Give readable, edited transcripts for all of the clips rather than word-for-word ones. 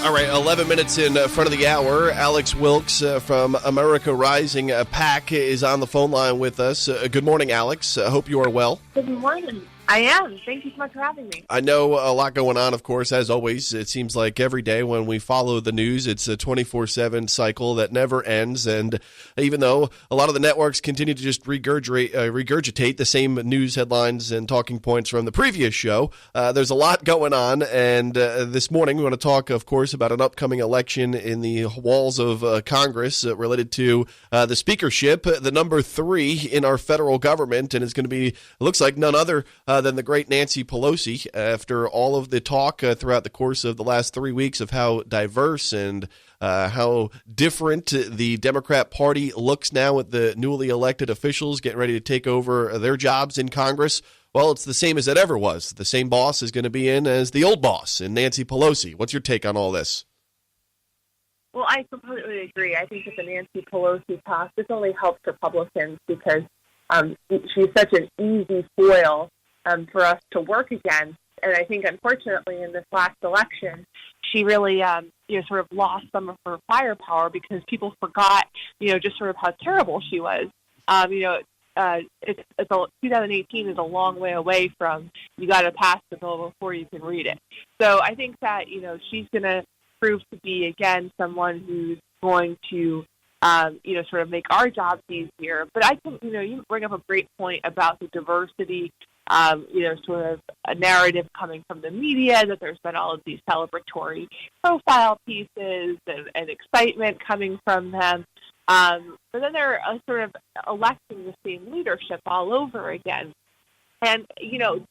All right, 11 minutes in front of the hour. Alex Wilkes from America Rising PAC is on the phone line with us. Good morning, Alex. I hope you are well. Good morning. I am. Thank you so much for having me. I know a lot going on, of course, as always. It seems like every day when we follow the news, it's a 24/7 cycle that never ends. And even though a lot of the networks continue to just regurgitate the same news headlines and talking points from the previous show, there's a lot going on. And this morning, we want to talk, of course, about an upcoming election in the walls of Congress related to the speakership, the number 3 in our federal government. And it's going to be, it looks like, none other than the great Nancy Pelosi. After all of the talk throughout the course of the last 3 weeks of how diverse and how different the Democrat Party looks now with the newly elected officials getting ready to take over their jobs in Congress, well, it's the same as it ever was. The same boss is going to be in as the old boss, and Nancy Pelosi. What's your take on all this? Well, I completely agree. I think that the Nancy Pelosi toss, this only helps Republicans because she's such an easy foil for us to work against. And I think, unfortunately, in this last election, she really, sort of lost some of her firepower because people forgot, just sort of how terrible she was. 2018 is a long way away from you got to pass the bill before you can read it. So I think that, she's going to prove to be, again, someone who's going to, sort of make our jobs easier. But I think, you bring up a great point about the diversity, sort of a narrative coming from the media that there's been all of these celebratory profile pieces and excitement coming from them. But then they're sort of electing the same leadership all over again. And,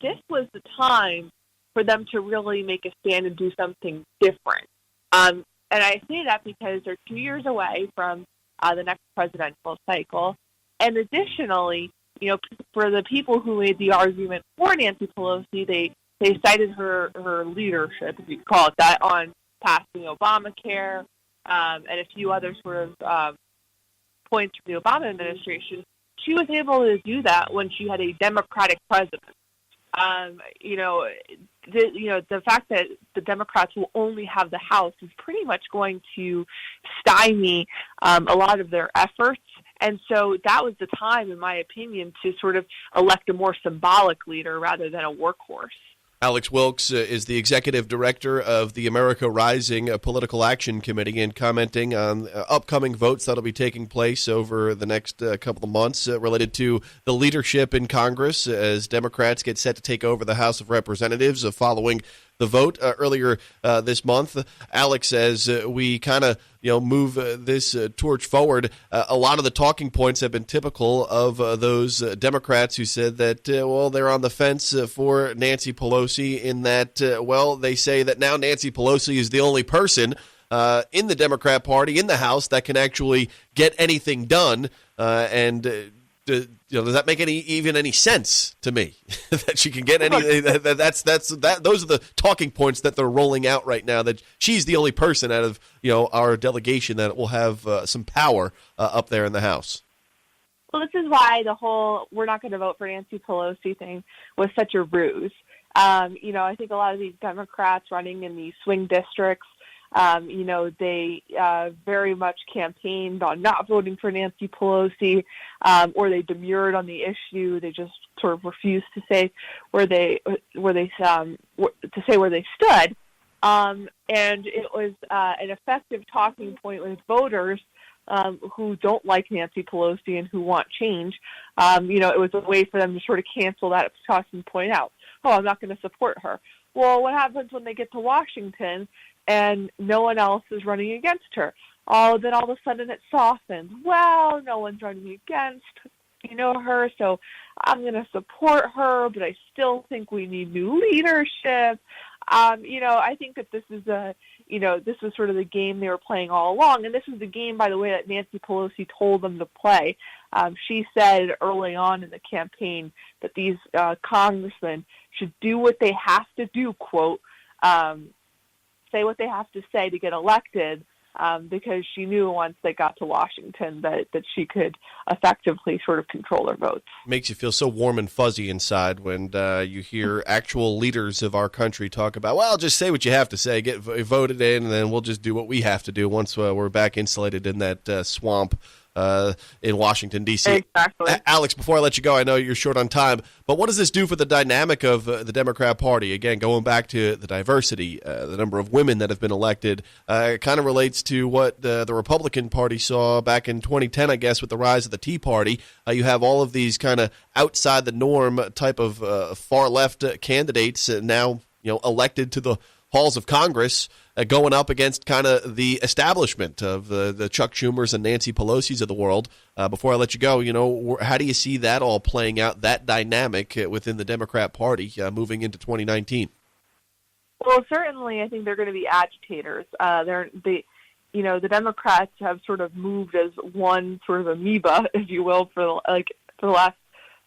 this was the time for them to really make a stand and do something different. And I say that because they're 2 years away from the next presidential cycle. And additionally, for the people who made the argument for Nancy Pelosi, they cited her leadership, if you could call it that, on passing Obamacare and a few other sort of points from the Obama administration. She was able to do that when she had a Democratic president. The fact that the Democrats will only have the House is pretty much going to stymie a lot of their efforts. And so that was the time, in my opinion, to sort of elect a more symbolic leader rather than a workhorse. Alex Wilkes is the executive director of the America Rising Political Action Committee, and commenting on upcoming votes that will be taking place over the next couple of months related to the leadership in Congress as Democrats get set to take over the House of Representatives following the vote earlier this month. Alex, as we kind of move this torch forward, a lot of the talking points have been typical of those Democrats who said that, they're on the fence for Nancy Pelosi in that, they say that now Nancy Pelosi is the only person in the Democrat Party, in the House, that can actually get anything done. Does that make any sense to me that she can get any? Those are the talking points that they're rolling out right now. That she's the only person out of our delegation that will have some power up there in the House. Well, this is why the whole "we're not going to vote for Nancy Pelosi" thing was such a ruse. I think a lot of these Democrats running in these swing districts, they very much campaigned on not voting for Nancy Pelosi, or they demurred on the issue. They just sort of refused to say where they stood. And it was an effective talking point with voters who don't like Nancy Pelosi and who want change. It was a way for them to sort of cancel that talking point out. Oh, I'm not going to support her. Well, what happens when they get to Washington and no one else is running against her? Oh, then all of a sudden it softens. Well, no one's running against her, so I'm going to support her, but I still think we need new leadership. I think that this is this was sort of the game they were playing all along, and this is the game, by the way, that Nancy Pelosi told them to play. She said early on in the campaign that these congressmen should do what they have to do, quote, say what they have to say to get elected, because she knew once they got to Washington that she could effectively sort of control their votes. Makes you feel so warm and fuzzy inside when you hear actual leaders of our country talk about, well, just say what you have to say, get voted in, and then we'll just do what we have to do once we're back insulated in that swamp in Washington, D.C. Exactly. Alex, before I let you go, I know you're short on time, but what does this do for the dynamic of the Democrat Party? Again, going back to the diversity, the number of women that have been elected, it kind of relates to what the Republican Party saw back in 2010, I guess, with the rise of the Tea Party. You have all of these kind of outside the norm type of far-left candidates now elected to the halls of Congress, going up against kind of the establishment of the Chuck Schumers and Nancy Pelosi's of the world. Before I let you go, how do you see that all playing out, that dynamic within the Democrat Party moving into 2019? Well, certainly I think they're going to be agitators. The Democrats have sort of moved as one sort of amoeba, if you will, for the last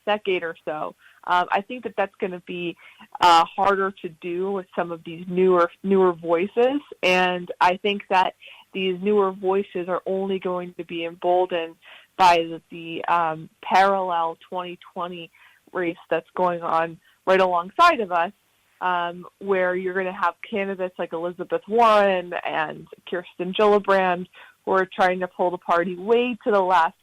decade or so. I think that's going to be harder to do with some of these newer voices, and I think that these newer voices are only going to be emboldened by the parallel 2020 race that's going on right alongside of us, where you're going to have candidates like Elizabeth Warren and Kirsten Gillibrand who are trying to pull the party way to the left,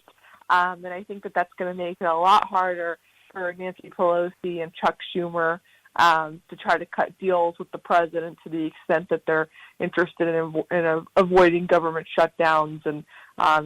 and I think that's going to make it a lot harder for Nancy Pelosi and Chuck Schumer to try to cut deals with the president to the extent that they're interested in avoiding government shutdowns, and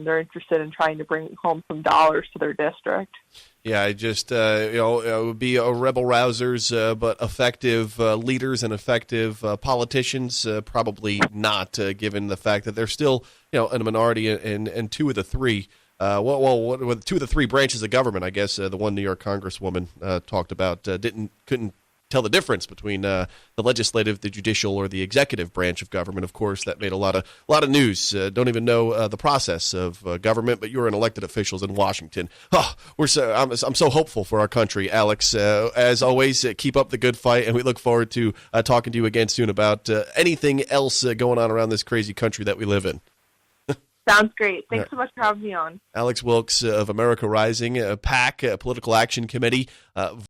they're interested in trying to bring home some dollars to their district. Yeah, I just, it would be rebel rousers, but effective leaders and effective politicians, probably not, given the fact that they're still, in a minority and two of the three. With two of the three branches of government, I guess the one New York Congresswoman talked about couldn't tell the difference between the legislative, the judicial, or the executive branch of government. Of course, that made a lot of news. Don't even know the process of government, but you're an elected officials in Washington. I'm so hopeful for our country, Alex. As always, keep up the good fight, and we look forward to talking to you again soon about anything else going on around this crazy country that we live in. Sounds great. Thanks so much for having me on. Alex Wilkes of America Rising, PAC, Political Action Committee.